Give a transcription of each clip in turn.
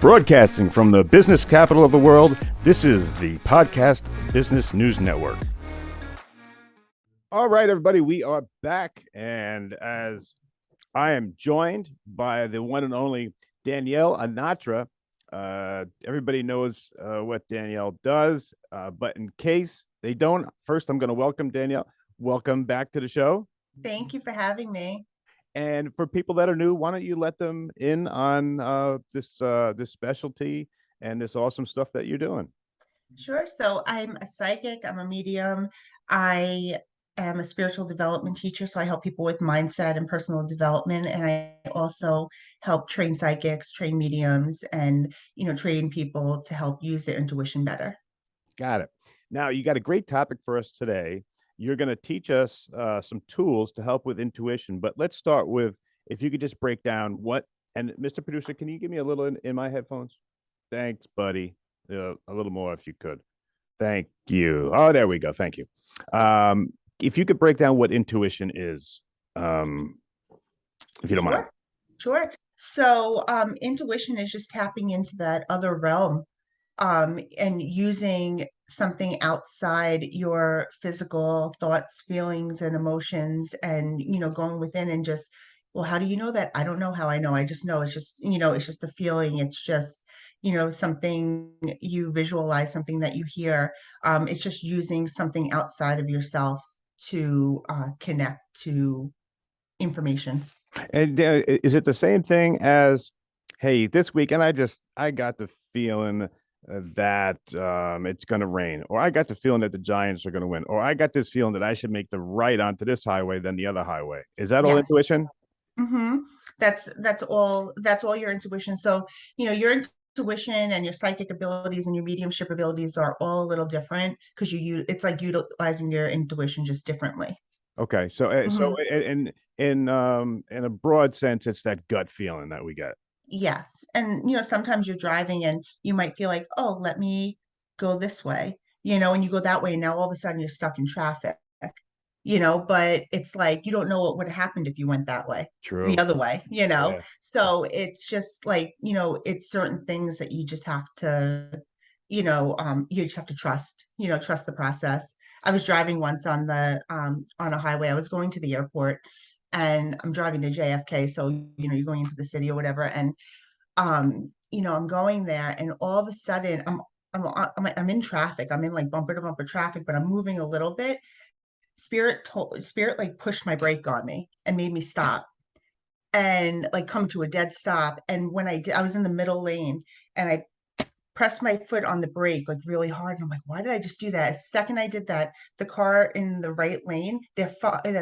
Broadcasting from the business capital of the world, this is the Podcast Business News Network. All right, everybody, we are back. And as I am joined by the one and only Danielle Anatra. Everybody knows what Danielle does, but in case they don't, first I'm going to welcome Danielle. Welcome back to the show. Thank you for having me. And for people that are new, why don't you let them in on this specialty and this awesome stuff that you're doing? Sure. So I'm a psychic, I'm a medium. I am a spiritual development teacher, so I help people with mindset and personal development. And I also help train psychics, train mediums, and train people to help use their intuition better. Got it. Now, you got a great topic for us today. You're going to teach us some tools to help with intuition, but let's start with, if you could just break down what, and Mr. Producer, can you give me a little in my headphones? Thanks, buddy. A little more if you could. Thank you. Oh, there we go. Thank you. If you could break down what intuition is, if you don't mind. Sure. So intuition is just tapping into that other realm and using something outside your physical thoughts, feelings, and emotions, and going within and just, well, how do you know that? I don't know how I know. I just know it's just, it's just a feeling. It's just, something you visualize, something that you hear. It's just using something outside of yourself to connect to information. And is it the same thing as, hey, this weekend I got the feeling that it's going to rain, or I got the feeling that the Giants are going to win, or I got this feeling that I should make the right onto this highway than the other highway. Is that all intuition? Mm-hmm. That's all your intuition. So, your intuition and your psychic abilities and your mediumship abilities are all a little different because it's like utilizing your intuition just differently. Okay, so in a broad sense, it's that gut feeling that we get. Yes. And, sometimes you're driving and you might feel like, oh, let me go this way, and you go that way. And now all of a sudden you're stuck in traffic, but it's like you don't know what would have happened if you went that way, the True. other way. Yeah. So it's just like, it's certain things that you just have to, you just have to trust, trust the process. I was driving once on a highway. I was going to the airport and I'm driving to JFK. So, you're going into the city or whatever. And, I'm going there and all of a sudden I'm in traffic. I'm in like bumper to bumper traffic, but I'm moving a little bit. Spirit like pushed my brake on me and made me stop and like come to a dead stop. And when I did, I was in the middle lane and I pressed my foot on the brake like really hard. And I'm like, why did I just do that? The second I did that, the car in the right lane, their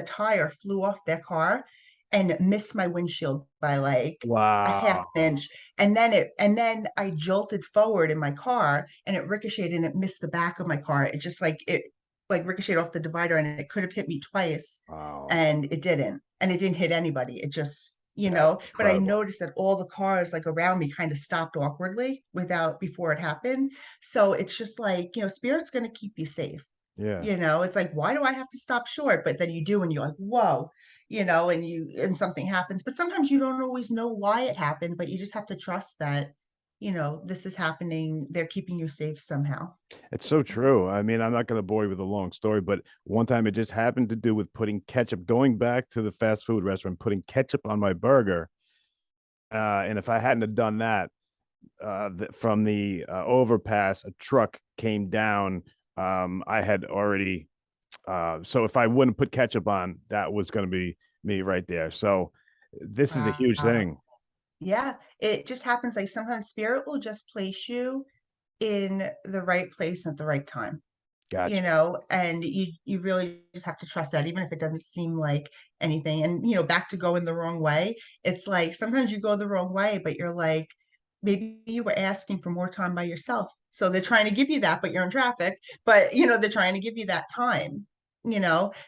tire flew off their car and missed my windshield by like a half Wow. inch. And then I jolted forward in my car and it ricocheted and it missed the back of my car. It ricocheted off the divider and it could have hit me twice Wow. and it didn't. And it didn't hit anybody. It just, That's but I incredible. noticed that all the cars like around me kind of stopped awkwardly before it happened. So it's just like, spirit's going to keep you safe. Yeah. It's like, why do I have to stop short? But then you do, and you're like, whoa, and something happens. But sometimes you don't always know why it happened, but you just have to trust that, this is happening. They're keeping you safe somehow. It's so true. I mean, I'm not going to bore you with a long story, but one time it just happened to do with putting ketchup, going back to the fast food restaurant, putting ketchup on my burger. And if I hadn't have done that, from the overpass, a truck came down. I had already, so if I wouldn't put ketchup on, that was going to be me right there. So this is a huge Wow. thing. Yeah, it just happens like sometimes spirit will just place you in the right place at the right time. Gotcha. And you really just have to trust that, even if it doesn't seem like anything. And, back to going the wrong way, it's like sometimes you go the wrong way, but you're like, maybe you were asking for more time by yourself. So they're trying to give you that, but you're in traffic, but they're trying to give you that time.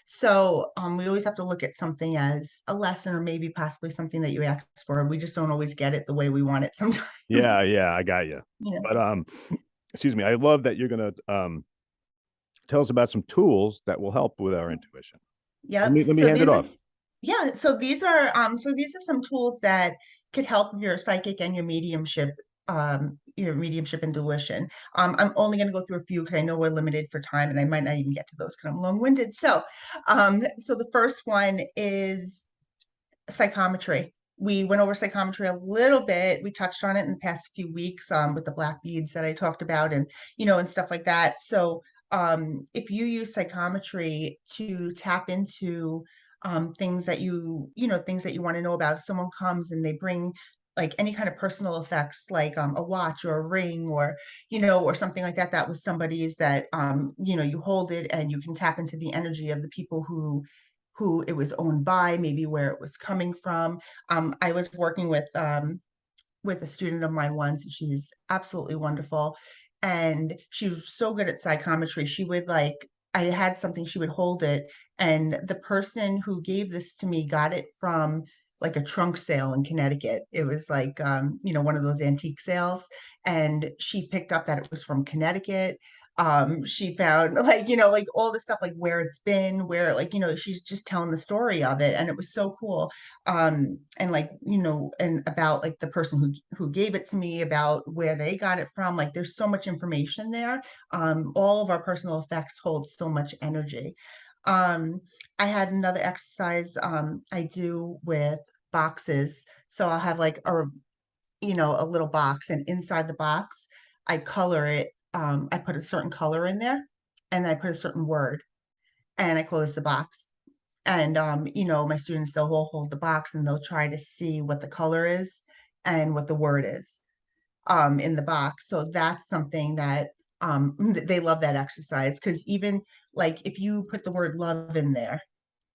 So we always have to look at something as a lesson or maybe possibly something that you asked for. We just don't always get it the way we want it sometimes. Yeah, I got you. you know But excuse me, I love that you're gonna tell us about some tools that will help with our intuition. Let Yep. me let me So hand it these are off. Yeah, so these are some tools that could help your psychic and your mediumship your mediumship and delusion. I'm only going to go through a few because I know we're limited for time, and I might not even get to those because I'm long-winded. So the first one is psychometry. We went over psychometry a little bit. We touched on it in the past few weeks with the black beads that I talked about, and and stuff like that. So if you use psychometry to tap into things that things that you want to know about, if someone comes and they bring like any kind of personal effects, like a watch or a ring, or or something like that, that was somebody's, that you hold it and you can tap into the energy of the people who it was owned by, maybe where it was coming from. I was working with a student of mine once, and she's absolutely wonderful. And she was so good at psychometry. She would like, I had something, she would hold it, and the person who gave this to me got it from like a trunk sale in Connecticut. It was like one of those antique sales. And she picked up that it was from Connecticut. She found like, like all the stuff, like where it's been, where like, she's just telling the story of it. And it was so cool. And like and about like the person who gave it to me, about where they got it from. Like there's so much information there. All of our personal effects hold so much energy. um I had another exercise I do with boxes. So I'll have like a little box, and inside the box I color it. I put a certain color in there, and I put a certain word, and I close the box. And my students, they'll hold the box and they'll try to see what the color is and what the word is in the box. So that's something that they love that exercise, because even like if you put the word love in there,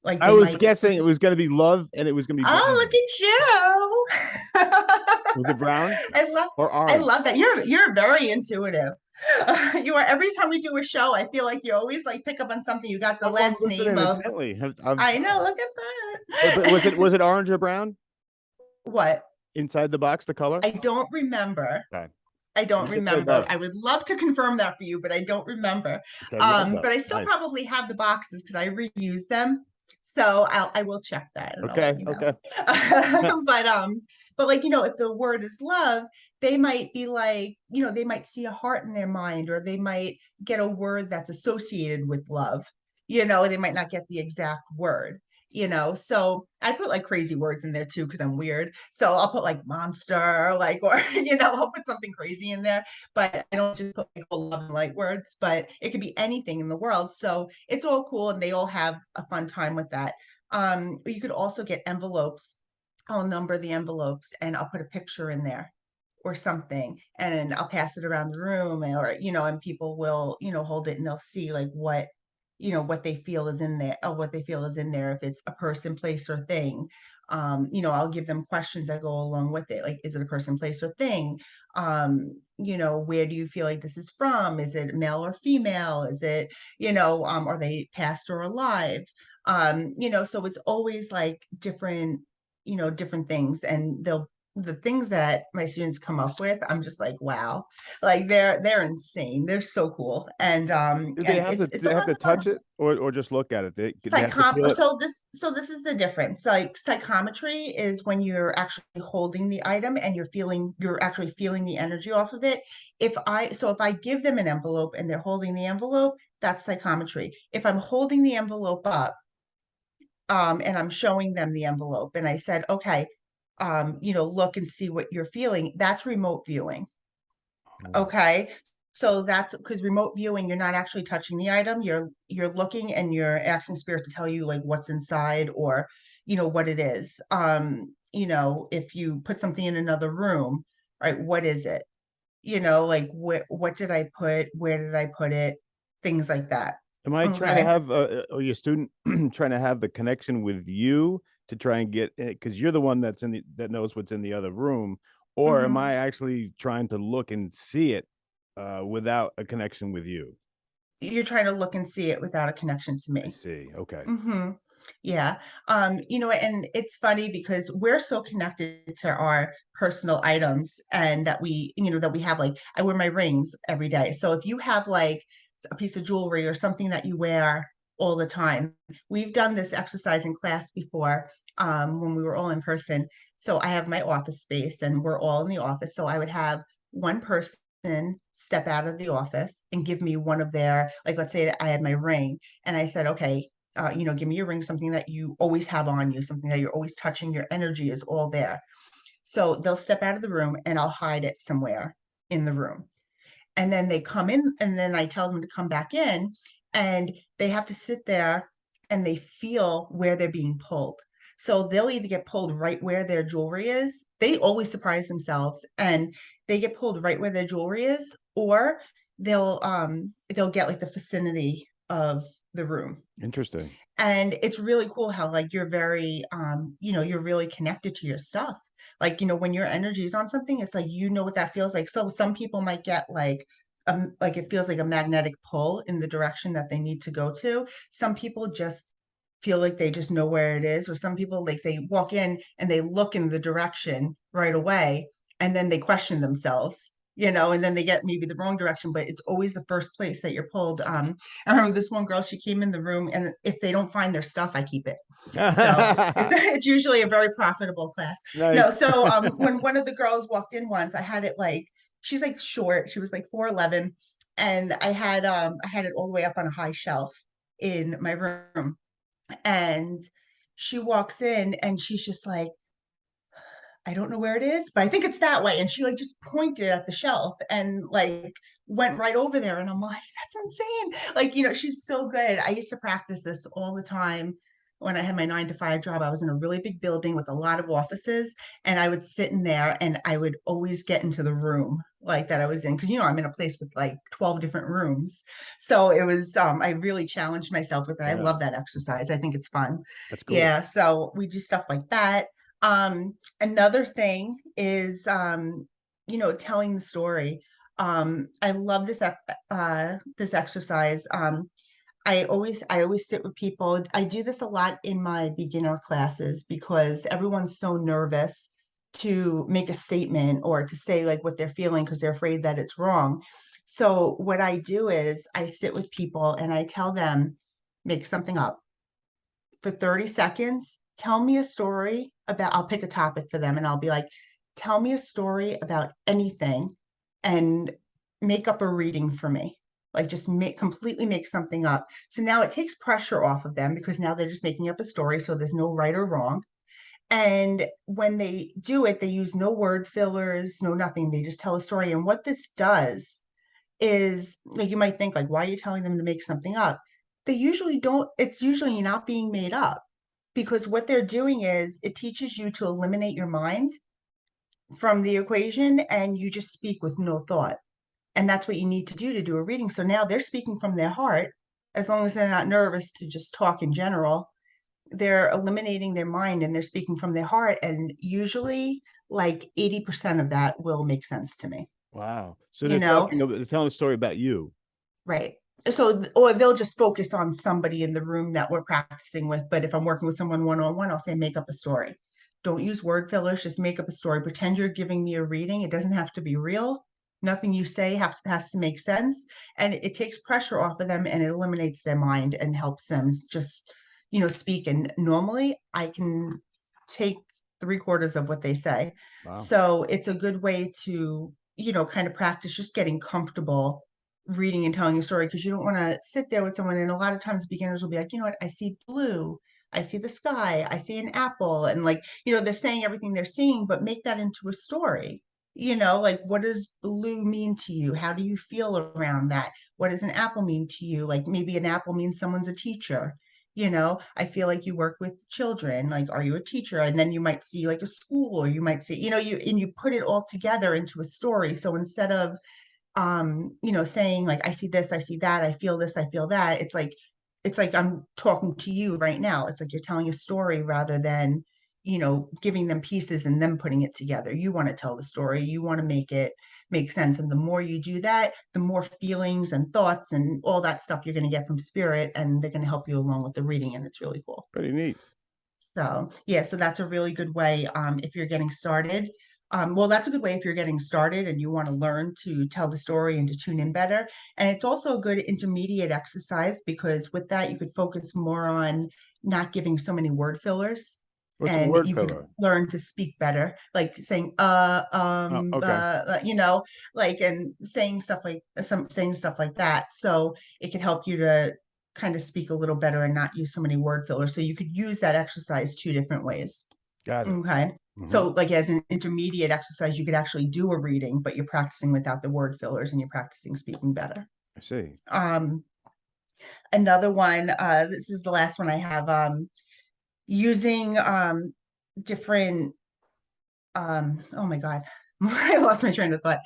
like I they was might guessing it see. was going to be love and it was going to be Oh, brown. look at you. Was it brown I love or I orange? love that. You're very intuitive. You are, every time we do a show, I feel like you always like pick up on something. You got the I'm last name listening of. intently. I'm I know, trying. look at But was that. it orange or brown What? inside the box? The color? I don't remember. Okay. I don't You can say remember. love. I would love to confirm that for you, but I don't remember. It said love But though. I still Nice. probably have the boxes because I reuse them. So I will check that and I'll let Okay. you know. Okay. But like, if the word is love, they might be like, they might see a heart in their mind, or they might get a word that's associated with love. They might not get the exact word. So I put like crazy words in there too because I'm weird. So I'll put like monster, like, or I'll put something crazy in there. But I don't just put like all love and light words, but it could be anything in the world. So it's all cool, and they all have a fun time with that. You could also get envelopes. I'll number the envelopes and I'll put a picture in there or something, and I'll pass it around the room, or and people will hold it, and they'll see like what they feel is in there, or what they feel is in there, if it's a person, place, or thing. I'll give them questions that go along with it, like, is it a person, place, or thing? Where do you feel like this is from? Is it male or female? Is it, are they past or alive? So it's always like different things, and the things that my students come up with, I'm just like, wow, like they're insane. They're so cool. And it's Do a they have lot to of fun. touch it or just look at it? They have to Psychom feel it. so this is the difference. Like psychometry is when you're actually holding the item and you're actually feeling the energy off of it. If I give them an envelope and they're holding the envelope, that's psychometry. If I'm holding the envelope up, and I'm showing them the envelope, and I said, okay, look and see what you're feeling, that's remote viewing. Oh. Okay. So that's because remote viewing, you're not actually touching the item. You're looking and you're asking spirit to tell you like what's inside, or what it is. If you put something in another room, right, what is it? Like what did I put? Where did I put it? Things like that. Am I trying to Okay. have or your student trying to have the connection with you to try and get it because you're the one that knows what's in the other room, or am Hmm. I actually trying to look and see it without a connection with you? You're trying to look and see it without a connection to I me. see. Okay. Hmm. Yeah. And it's funny because we're so connected to our personal items, and that we have, like, I wear my rings every day. So if you have like a piece of jewelry or something that you wear all the time, we've done this exercise in class before, when we were all in person. So I have my office space and we're all in the office. So I would have one person step out of the office and give me one of their, like, let's say that I had my ring and I said, okay, give me your ring, something that you always have on you, something that you're always touching, your energy is all there. So they'll step out of the room and I'll hide it somewhere in the room. And then they come in, and then I tell them to come back in, and they have to sit there and they feel where they're being pulled. So they'll either get pulled right where their jewelry is. They always surprise themselves and they get pulled right where their jewelry is, or they'll get like the vicinity of the room. Interesting. And it's really cool how like you're very you're really connected to your stuff. Like, when your energy is on something, it's like what that feels like. So some people might get like it feels like a magnetic pull in the direction that they need to go to. Some people just feel like they just know where it is, or some people like they walk in and they look in the direction right away and then they question themselves, and then they get maybe the wrong direction, but it's always the first place that you're pulled. I remember this one girl, she came in the room, and if they don't find their stuff, I keep it. So it's it's usually a very profitable class. No, Nice. so when one of the girls walked in once, I had it like, she's like short, she was like 4'11", and I had it all the way up on a high shelf in my room. And she walks in and she's just like, I don't know where it is, but I think it's that way. And she like just pointed at the shelf and like went right over there. And I'm like, that's insane. Like, she's so good. I used to practice this all the time when I had my 9 to 5 job. I was in a really big building with a lot of offices, and I would sit in there and I would always get into the room like that I was in. Cause I'm in a place with like 12 different rooms. So it was, I really challenged myself with it. I Yeah, love that exercise. I think it's fun. that's cool. Yeah. So we do stuff like that. Another thing is, telling the story. I love this exercise. I always sit with people. I do this a lot in my beginner classes because everyone's so nervous to make a statement or to say like what they're feeling because they're afraid that it's wrong. So what I do is I sit with people and I tell them, make something up for 30 seconds. Tell me a story about, I'll pick a topic for them and I'll be like, tell me a story about anything and make up a reading for me. Like just completely make something up. So now it takes pressure off of them because now they're just making up a story. So there's no right or wrong. And when they do it, they use no word fillers, no nothing. They just tell a story. And what this does is, like, you might think like, why are you telling them to make something up? They usually don't, it's usually not being made up, because what they're doing is it teaches you to eliminate your mind from the equation and you just speak with no thought. And that's what you need to do a reading. So now they're speaking from their heart, as long as they're not nervous to just talk in general. They're eliminating their mind and they're speaking from their heart. And usually, like 80% of that will make sense to me, Wow. So you know? they're telling a story about you. Right. So, or they'll just focus on somebody in the room that we're practicing with. But if I'm working with someone one on one, I'll say, make up a story. Don't use word fillers, just make up a story. Pretend you're giving me a reading. It doesn't have to be real. Nothing you say has to make sense. And it takes pressure off of them and it eliminates their mind and helps them just, speak. And normally I can take 3/4 of what they say. Wow. So it's a good way to, kind of practice just getting comfortable reading and telling a story, because you don't want to sit there with someone. And a lot of times beginners will be like, you know what, I see blue, I see the sky, I see an apple. And like, they're saying everything they're seeing, but make that into a story. Like, what does blue mean to you? How do you feel around that? What does an apple mean to you? Like maybe an apple means someone's a teacher. I feel like you work with children. Like, are you a teacher? And then you might see like a school, or you might see, you put it all together into a story. So instead of saying like, I see this, I see that, I feel this, I feel that. It's like I'm talking to you right now. It's like you're telling a story rather than, giving them pieces and them putting it together. You want to tell the story, you want to make it make sense. And the more you do that, the more feelings and thoughts and all that stuff you're going to get from spirit, and they're going to help you along with the reading. And it's really cool. Pretty neat. So yeah, so that's a really good way if you're getting started. Well, that's a good way if you're getting started and you want to learn to tell the story and to tune in better. And it's also a good intermediate exercise, because with that you could focus more on not giving so many word fillers. What's a and word you could filler? learn to speak better, like saying Oh, okay. like, and saying stuff like saying stuff like that. So it can help you to kind of speak a little better and not use so many word fillers. So you could use that exercise two different ways. Got it. Okay. Hmm. So like as an intermediate exercise, you could actually do a reading, but you're practicing without the word fillers and you're practicing speaking better. I see. Um, Another one, this is the last one I have, using different oh my God, I lost my train of thought.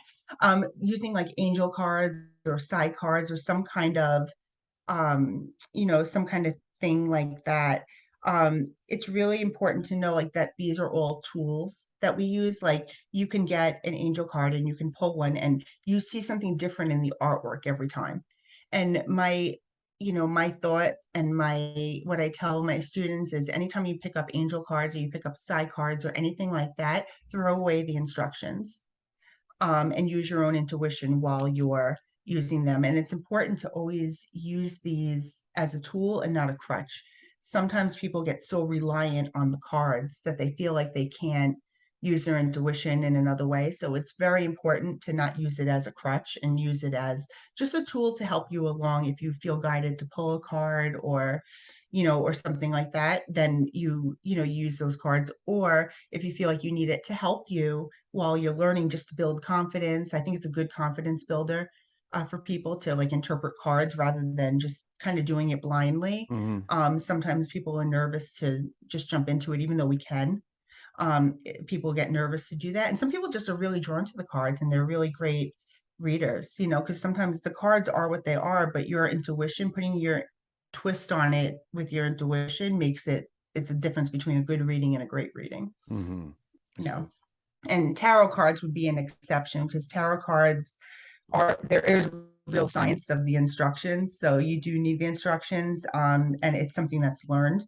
Using like angel cards or side cards or some kind of some kind of thing like that. It's really important to know like that these are all tools that we use. Like you can get an angel card and you can pull one and you see something different in the artwork every time. And my thought and what I tell my students is anytime you pick up angel cards or you pick up side cards or anything like that, throw away the instructions, and use your own intuition while you're using them. And it's important to always use these as a tool and not a crutch. Sometimes people get so reliant on the cards that they feel like they can't use their intuition in another way. So it's very important to not use it as a crutch and use it as just a tool to help you along. If you feel guided to pull a card or something like that, then use those cards. Or if you feel like you need it to help you while you're learning, just to build confidence. I think it's a good confidence builder, for people to like interpret cards rather than just kind of doing it blindly. Hmm. Sometimes people are nervous to just jump into it, even though we can. People get nervous to do that. And some people just are really drawn to the cards and they're really great readers, because sometimes the cards are what they are, but your intuition, putting your twist on it with your intuition it's a difference between a good reading and a great reading, Hmm. I you know. see. And tarot cards would be an exception because tarot cards there is real science of the instructions. So you do need the instructions, and it's something that's learned.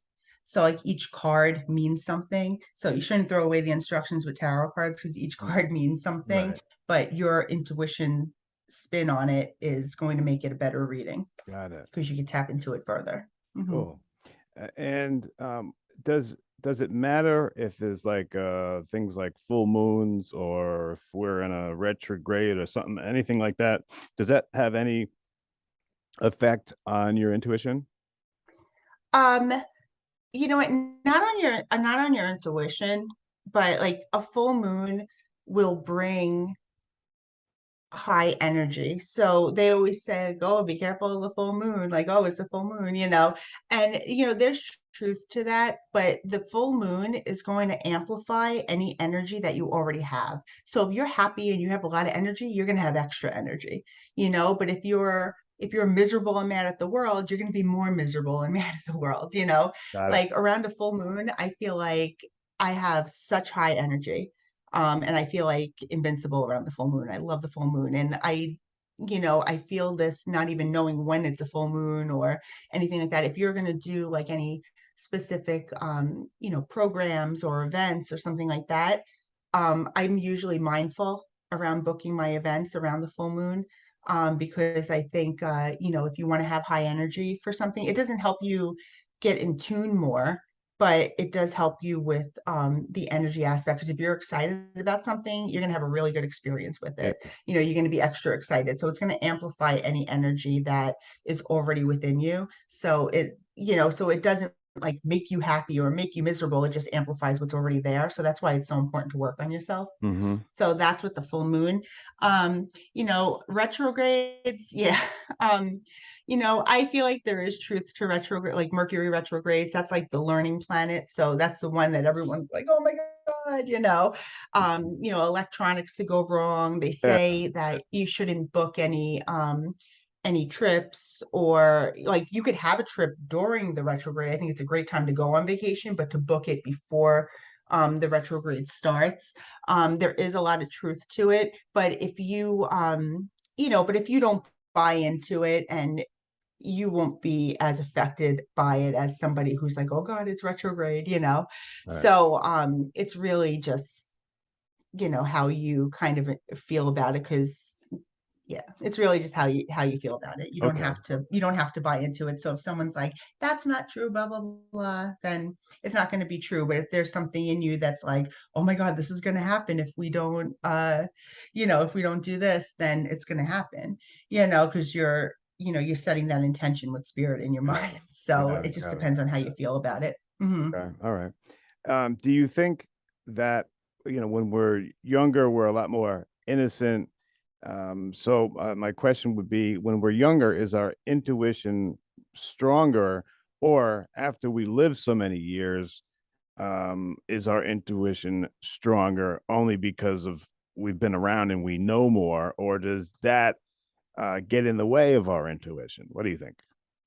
So like each card means something. So you shouldn't throw away the instructions with tarot cards because each card means something, Right. but your intuition spin on it is going to make it a better reading Got it. because you can tap into it further. Hmm. Cool. And does it matter if there's like things like full moons or if we're in a retrograde or something, anything like that? Does that have any effect on your intuition? Um, you know what? Not on your intuition, but like a full moon will bring high energy. So they always say, like, oh, be careful of the full moon. Like, oh, it's a full moon. And, there's truth to that, but the full moon is going to amplify any energy that you already have. So if you're happy and you have a lot of energy, you're going to have extra energy. But if you're miserable and mad at the world, you're going to be more miserable and mad at the world. Got it. Like around a full moon, I feel like I have such high energy. And I feel like invincible around the full moon. I love the full moon. And I feel this not even knowing when it's a full moon or anything like that. If you're going to do like any specific, programs or events or something like that, I'm usually mindful around booking my events around the full moon. Because I think, if you want to have high energy for something, it doesn't help you get in tune more, but it does help you with, the energy aspect. Because if you're excited about something, you're going to have a really good experience with Yeah. it. You're going to be extra excited. So it's going to amplify any energy that is already within you. So it doesn't like make you happy or make you miserable. It just amplifies what's already there. So that's why it's so important to work on yourself. Mm-hmm. So that's with the full moon. Retrogrades, yeah. I feel like there is truth to retrograde, like Mercury retrogrades. That's like the learning planet. So that's the one that everyone's like, oh my God. Electronics to go wrong. They Yeah. say that you shouldn't book any trips, or like you could have a trip during the retrograde. I think it's a great time to go on vacation, but to book it before the retrograde starts. There is a lot of truth to it, but if you don't buy into it, and you won't be as affected by it as somebody who's like, oh God, it's retrograde. All right. So it's really just how you kind of feel about it, because Yeah, it's really just how you feel about it. Okay. You don't have to buy into it. So if someone's like, that's not true, blah blah blah, then it's not going to be true. But if there's something in you that's like, oh my God, this is going to happen if we don't if we don't do this, then it's going to happen, because you're setting that intention with spirit in your mind. So Got it it. just Got it. depends on how you feel about it. Okay. All right. Do you think that, when we're younger, we're a lot more innocent? So my question would be, when we're younger, is our intuition stronger, or after we live so many years, is our intuition stronger only because of we've been around and we know more, or does that get in the way of our intuition? What do you think?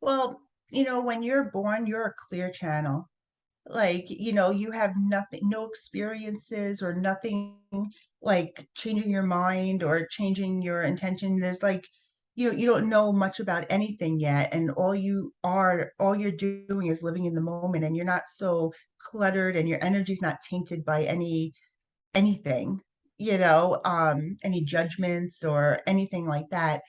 Well, when you're born, you're a clear channel. Like, you have nothing, no experiences or nothing like changing your mind or changing your intention. There's like, you don't know much about anything yet. And all you're doing is living in the moment, and you're not so cluttered, and your energy's not tainted by anything, any judgments or anything like that.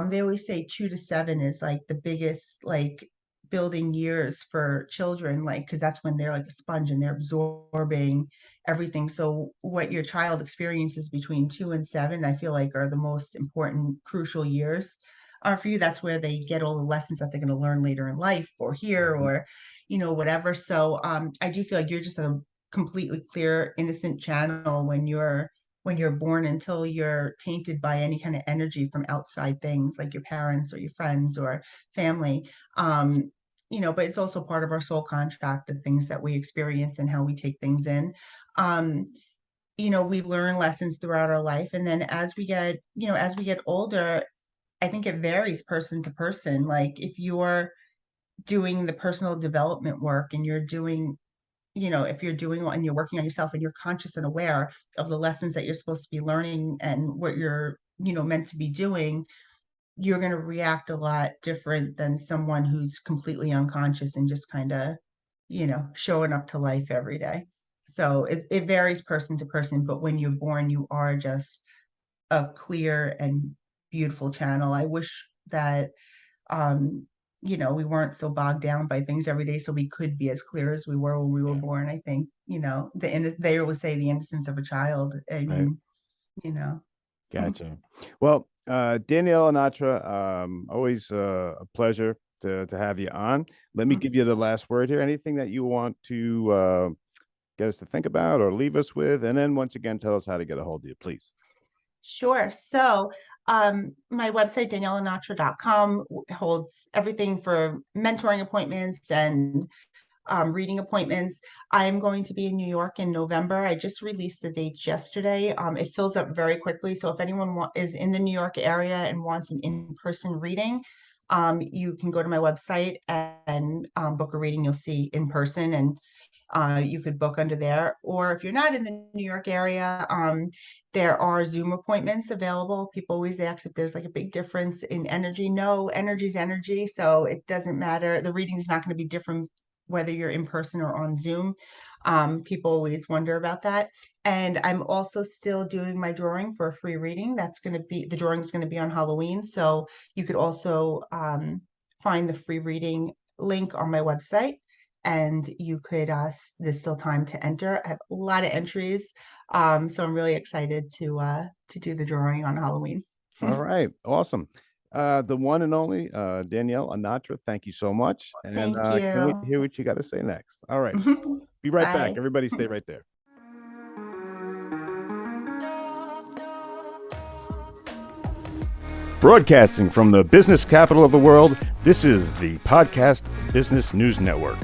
They always say 2 to 7 is like the biggest like building years for children, like because that's when they're like a sponge and they're absorbing everything. So what your child experiences between 2 and 7, I feel like are the most important, crucial years. For you, that's where they get all the lessons that they're going to learn later in life or here Mhm. or whatever. So I do feel like you're just a completely clear, innocent channel when you're born until you're tainted by any kind of energy from outside things like your parents or your friends or family. But it's also part of our soul contract, the things that we experience and how we take things in. Um, we learn lessons throughout our life. And then as we get older, I think it varies person to person. Like if you're doing the personal development work and if you're doing and you're working on yourself and you're conscious and aware of the lessons that you're supposed to be learning and what you're, meant to be doing, you're going to react a lot different than someone who's completely unconscious and just kind of, showing up to life every day. So it varies person to person, but when you're born, you are just a clear and beautiful channel. I wish that we weren't so bogged down by things every day, so we could be as clear as we were when we were Yeah. born. I think, they always say the innocence of a child. I Right. mean, you know. Gotcha. Well, Danielle Anatra, always a pleasure to have you on. Let me give you the last word here. Anything that you want to get us to think about or leave us with, and then once again, tell us how to get a hold of you, please. Sure. So, my website, danielleanatra.com, holds everything for mentoring appointments and reading appointments. I'm going to be in New York in November. I just released the dates yesterday. It fills up very quickly. So if anyone is in the New York area and wants an in-person reading, you can go to my website and book a reading. You'll see in person, and you could book under there. Or if you're not in the New York area, there are Zoom appointments available. People always ask if there's like a big difference in energy. No, energy's energy. So it doesn't matter. The reading's not going to be different whether you're in person or on Zoom. People always wonder about that. And I'm also still doing my drawing for a free reading. The drawing is going to be on Halloween. So you could also find the free reading link on my website, and you could there's still time to enter. I have a lot of entries, so I'm really excited to do the drawing on Halloween. All right. Awesome. The one and only Danielle Anatra, thank you so much. And Thank can't wait to you. hear what you got to say next. All right. Be right back. Bye. Everybody stay right there. Broadcasting from the business capital of the world, this is the Podcast Business News Network.